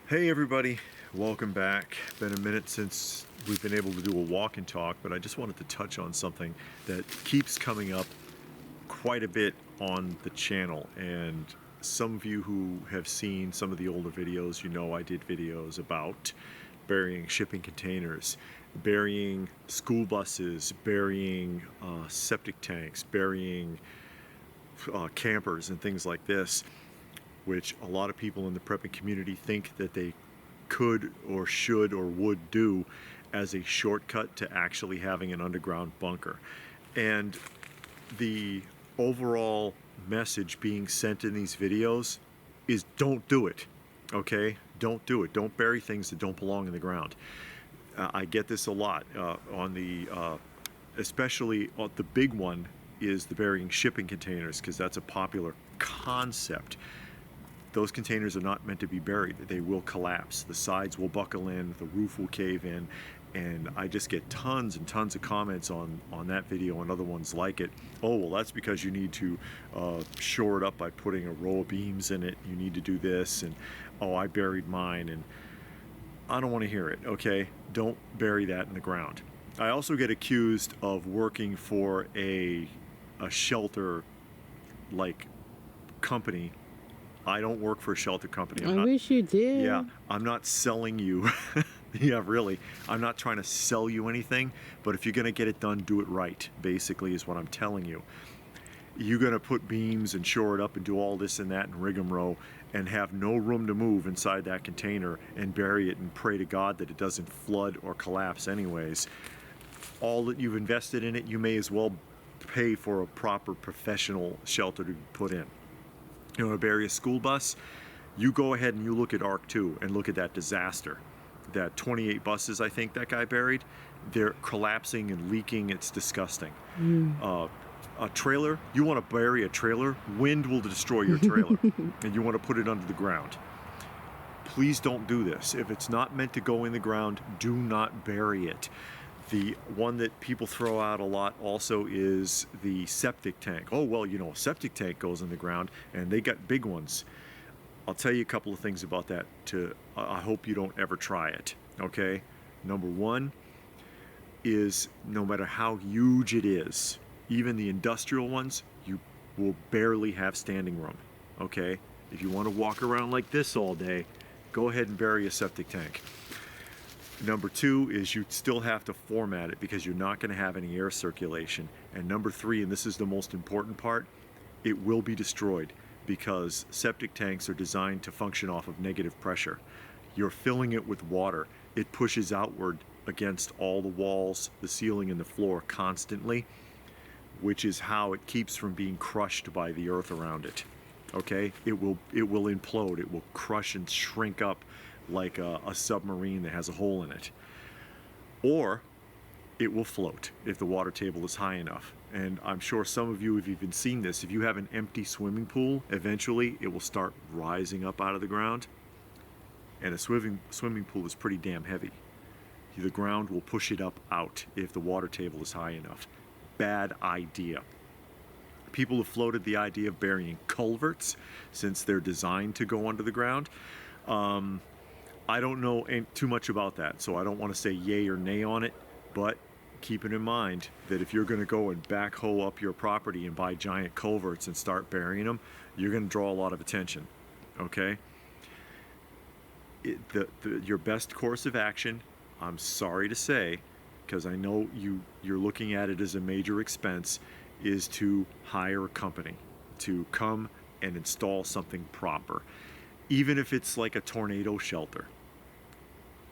Hey everybody, welcome back. Been a minute since we've been able to do a walk and talk, but I just wanted to touch on something that keeps coming up quite a bit on the channel. And some of you who have seen some of the older videos, you know I did videos about burying shipping containers, burying school buses, burying septic tanks, burying campers and things like this, which a lot of people in the prepping community think that they could or should or would do as a shortcut to actually having an underground bunker. And the overall message being sent in these videos is don't do it, okay? Don't do it. Don't bury things that don't belong in the ground. I get this a lot on the, especially the big one is the burying shipping containers, because that's a popular concept. Those containers are not meant to be buried. They will collapse. The sides will buckle in, the roof will cave in, and I just get tons and tons of comments on that video and other ones like it. Oh, well, that's because you need to shore it up by putting a row of beams in it. You need to do this, and oh, I buried mine, and I don't want to hear it, okay? Don't bury that in the ground. I also get accused of working for a shelter like company. I don't work for a shelter company. I wish you did. Yeah, I'm not selling you. Yeah, really. I'm not trying to sell you anything, but if you're going to get it done, do it right, basically, is what I'm telling you. You're going to put beams and shore it up and do all this and that and rigmarole and have no room to move inside that container and bury it and pray to God that it doesn't flood or collapse anyways. All that you've invested in it, you may as well pay for a proper professional shelter to put in. You know, to bury a school bus, you go ahead and you look at ARC 2 and look at that disaster. That 28 buses, I think, that guy buried, they're collapsing and leaking. It's disgusting. A trailer, you want to bury a trailer, wind will destroy your trailer, and you want to put it under the ground. Please don't do this. If it's not meant to go in the ground, do not bury it. The one that people throw out a lot also is the septic tank. Oh, well, you know, a septic tank goes in the ground and they got big ones. I'll tell you a couple of things about that. I hope you don't ever try it, okay? Number one is no matter how huge it is, even the industrial ones, you will barely have standing room, okay? If you want to walk around like this all day, go ahead and bury a septic tank. Number two is you still have to format it because you're not going to have any air circulation. And number three, and this is the most important part, it will be destroyed because septic tanks are designed to function off of negative pressure. You're filling it with water. It pushes outward against all the walls, the ceiling, and the floor constantly, which is how it keeps from being crushed by the earth around it. Okay? It will implode. It will crush and shrink up like a submarine that has a hole in it. Or it will float if the water table is high enough. And I'm sure some of you have even seen this. If you have an empty swimming pool, eventually it will start rising up out of the ground. And a swimming pool is pretty damn heavy. The ground will push it up out if the water table is high enough. Bad idea. People have floated the idea of burying culverts since they're designed to go under the ground. I don't know too much about that, so I don't want to say yay or nay on it, but keep it in mind that if you're going to go and backhoe up your property and buy giant culverts and start burying them, you're going to draw a lot of attention, okay? Your best course of action, I'm sorry to say, because I know you're looking at it as a major expense, is to hire a company to come and install something proper. Even if it's like a tornado shelter.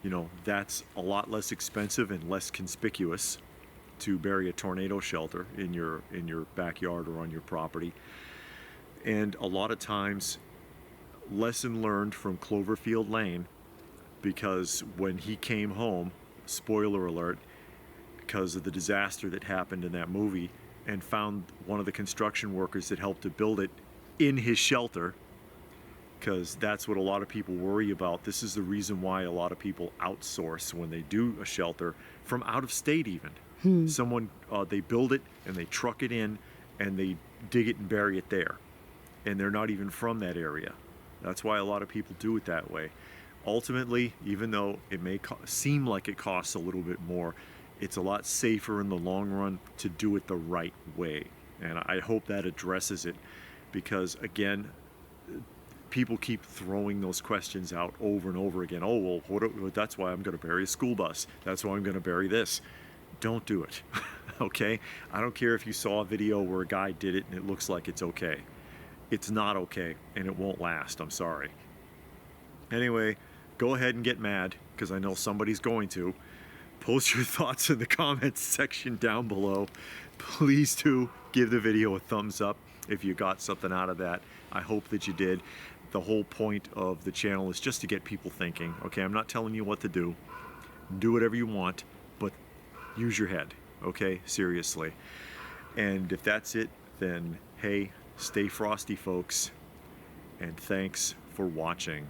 You know, that's a lot less expensive and less conspicuous to bury a tornado shelter in your backyard or on your property. And a lot of times, lesson learned from Cloverfield Lane, because when he came home, spoiler alert, because of the disaster that happened in that movie, and found one of the construction workers that helped to build it in his shelter, because that's what a lot of people worry about. This is the reason why a lot of people outsource when they do a shelter from out of state even. Someone, they build it and they truck it in and they dig it and bury it there. And they're not even from that area. That's why a lot of people do it that way. ultimately, even though it may seem like it costs a little bit more, it's a lot safer in the long run to do it the right way. And I hope that addresses it, because again, people keep throwing those questions out over and over again. Oh, well, that's why I'm going to bury a school bus. That's why I'm going to bury this. Don't do it. Okay? I don't care if you saw a video where a guy did it and it looks like it's okay. It's not okay, and it won't last. I'm sorry. Anyway, go ahead and get mad, because I know somebody's going to. Post your thoughts in the comments section down below. Please do give the video a thumbs up if you got something out of that. I hope that you did. The whole point of the channel is just to get people thinking. Okay, I'm not telling you what to do. Do whatever you want, but use your head. Okay, seriously. And if that's it, then hey, stay frosty, folks. And thanks for watching.